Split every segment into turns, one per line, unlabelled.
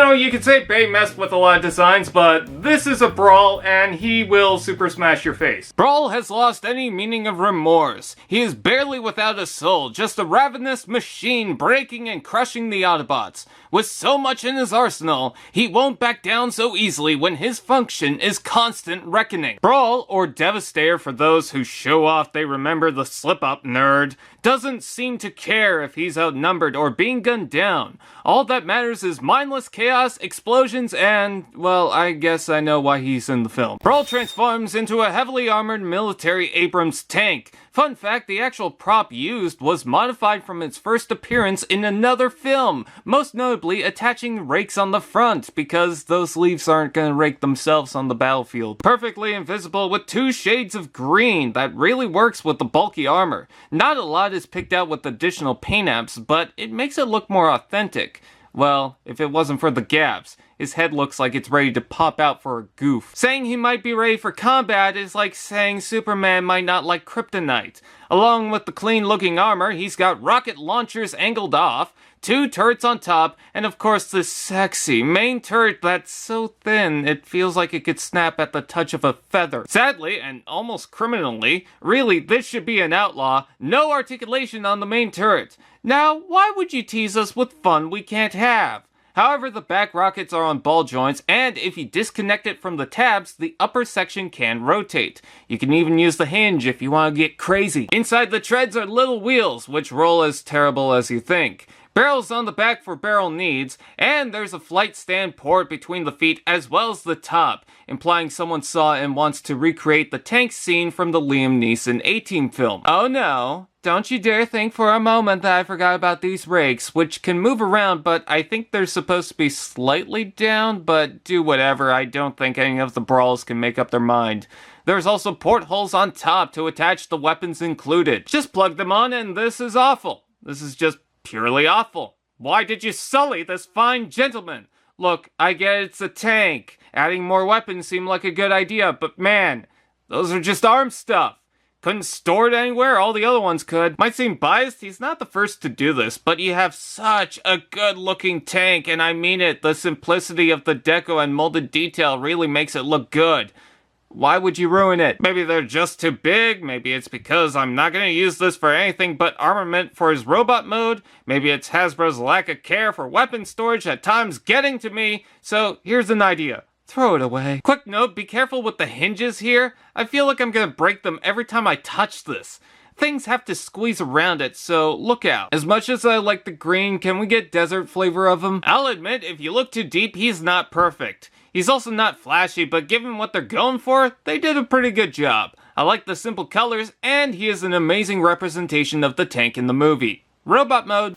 know, you could say Bay messed with a lot of designs, but this is a Brawl, and he will super smash your face. Brawl has lost any meaning of remorse. He is barely without a soul, just a ravenous machine breaking and crushing the Autobots. With so much in his arsenal, he won't back down so easily when his function is constant reckoning. Brawl, or Devastator for those who show off they remember the slip-up nerd, doesn't seem to care if he's outnumbered or being gunned down. All that matters is mindless chaos, explosions, and, well, I guess I know why he's in the film. Brawl transforms into a heavily armored military Abrams tank. Fun fact, the actual prop used was modified from its first appearance in another film, most notably attaching rakes on the front, because those leaves aren't gonna rake themselves on the battlefield. Perfectly invisible with 2 shades of green that really works with the bulky armor. Not a lot is picked out with additional paint apps, but it makes it look more authentic. Well, if it wasn't for the gaps, his head looks like it's ready to pop out for a goof. Saying he might be ready for combat is like saying Superman might not like kryptonite. Along with the clean-looking armor, he's got rocket launchers angled off, 2 turrets on top, and of course this sexy main turret that's so thin it feels like it could snap at the touch of a feather. Sadly, and almost criminally, really this should be an outlaw, no articulation on the main turret. Now, why would you tease us with fun we can't have? However, the back rockets are on ball joints, and if you disconnect it from the tabs, the upper section can rotate. You can even use the hinge if you want to get crazy. Inside the treads are little wheels, which roll as terrible as you think. Barrels on the back for barrel needs, and there's a flight stand port between the feet as well as the top, implying someone saw and wants to recreate the tank scene from the Liam Neeson A-Team film. Oh no, don't you dare think for a moment that I forgot about these rakes, which can move around, but I think they're supposed to be slightly down, but do whatever, I don't think any of the Brawls can make up their mind. There's also portholes on top to attach the weapons included. Just plug them on and this is awful. This is just purely awful. Why did you sully this fine gentleman? Look, I get it's a tank. Adding more weapons seemed like a good idea, but man, those are just arm stuff. Couldn't store it anywhere, all the other ones could. Might seem biased, he's not the first to do this, but you have such a good looking tank, and I mean it, the simplicity of the deco and molded detail really makes it look good. Why would you ruin it? Maybe they're just too big, maybe it's because I'm not going to use this for anything but armament for his robot mode, maybe it's Hasbro's lack of care for weapon storage at times getting to me, so here's an idea. Throw it away. Quick note, be careful with the hinges here. I feel like I'm going to break them every time I touch this. Things have to squeeze around it, so look out. As much as I like the green, can we get desert flavor of him? I'll admit, if you look too deep, he's not perfect. He's also not flashy, but given what they're going for, they did a pretty good job. I like the simple colors, and he is an amazing representation of the tank in the movie. Robot mode.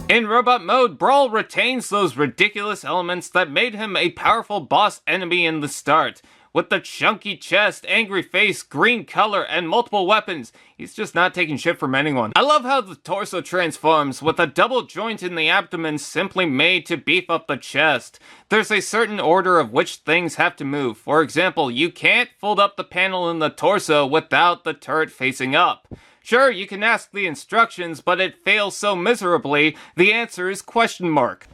In robot mode, Brawl retains those ridiculous elements that made him a powerful boss enemy in the start. With the chunky chest, angry face, green color, and multiple weapons, he's just not taking shit from anyone. I love how the torso transforms, with a double joint in the abdomen simply made to beef up the chest. There's a certain order of which things have to move. For example, you can't fold up the panel in the torso without the turret facing up. Sure, you can ask the instructions, but it fails so miserably, the answer is question mark.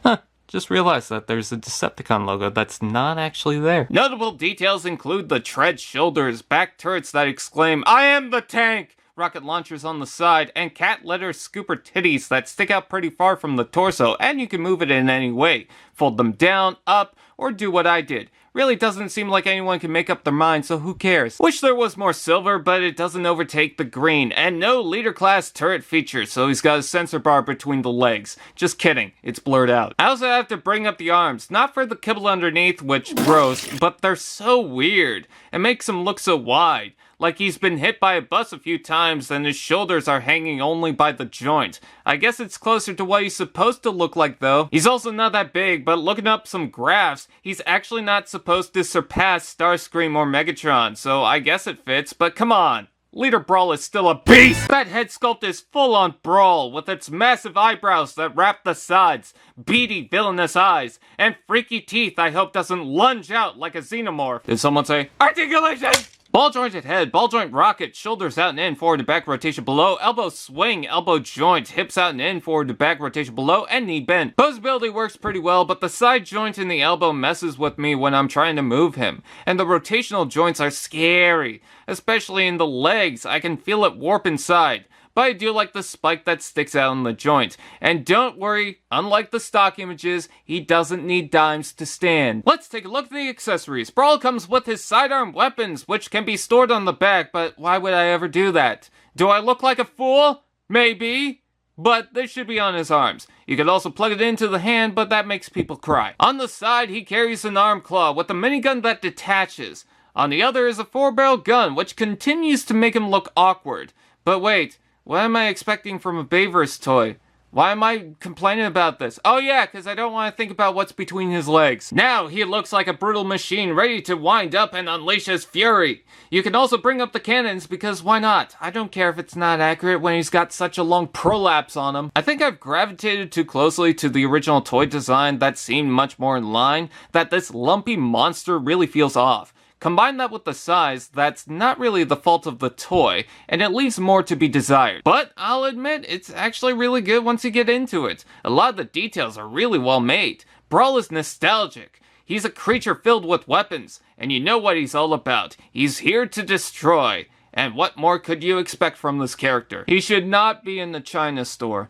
Just realized that there's a Decepticon logo that's not actually there. Notable details include the tread shoulders, back turrets that exclaim, "I am the tank!" rocket launchers on the side, and cat litter scooper titties that stick out pretty far from the torso, and you can move it in any way. Fold them down, up, or do what I did. Really doesn't seem like anyone can make up their mind, so who cares? Wish there was more silver, but it doesn't overtake the green, and no leader class turret feature, so he's got a sensor bar between the legs. Just kidding, it's blurred out. I also have to bring up the arms, not for the kibble underneath, which gross, but they're so weird. It makes them look so wide. like he's been hit by a bus a few times and his shoulders are hanging only by the joint. I guess it's closer to what he's supposed to look like though. He's also not that big, but looking up some graphs, he's actually not supposed to surpass Starscream or Megatron, so I guess it fits, but come on. Leader Brawl is still a beast! That head sculpt is full on Brawl, with its massive eyebrows that wrap the sides, beady villainous eyes, and freaky teeth I hope doesn't lunge out like a xenomorph. Did someone say, articulation? Ball jointed head, ball joint rocket, shoulders out and in, forward to back rotation below, elbow swing, elbow joint, hips out and in, forward to back rotation below, and knee bend. Posability works pretty well, but the side joint in the elbow messes with me when I'm trying to move him. And the rotational joints are scary, especially in the legs. I can feel it warp inside. But I do like the spike that sticks out in the joint. And don't worry, unlike the stock images, he doesn't need dimes to stand. Let's take a look at the accessories. Brawl comes with his sidearm weapons, which can be stored on the back, but why would I ever do that? Do I look like a fool? Maybe. But this should be on his arms. You could also plug it into the hand, but that makes people cry. On the side, he carries an arm claw with a minigun that detaches. On the other is a 4-barrel gun, which continues to make him look awkward. But wait. What am I expecting from a Bayverse toy? Why am I complaining about this? Oh yeah, because I don't want to think about what's between his legs. Now he looks like a brutal machine ready to wind up and unleash his fury. You can also bring up the cannons because why not? I don't care if it's not accurate when he's got such a long prolapse on him. I think I've gravitated too closely to the original toy design that seemed much more in line, that this lumpy monster really feels off. Combine that with the size, that's not really the fault of the toy, and it leaves more to be desired. But I'll admit, it's actually really good once you get into it. A lot of the details are really well made. Brawl is nostalgic. He's a creature filled with weapons, and you know what he's all about. He's here to destroy. And what more could you expect from this character? He should not be in the China store.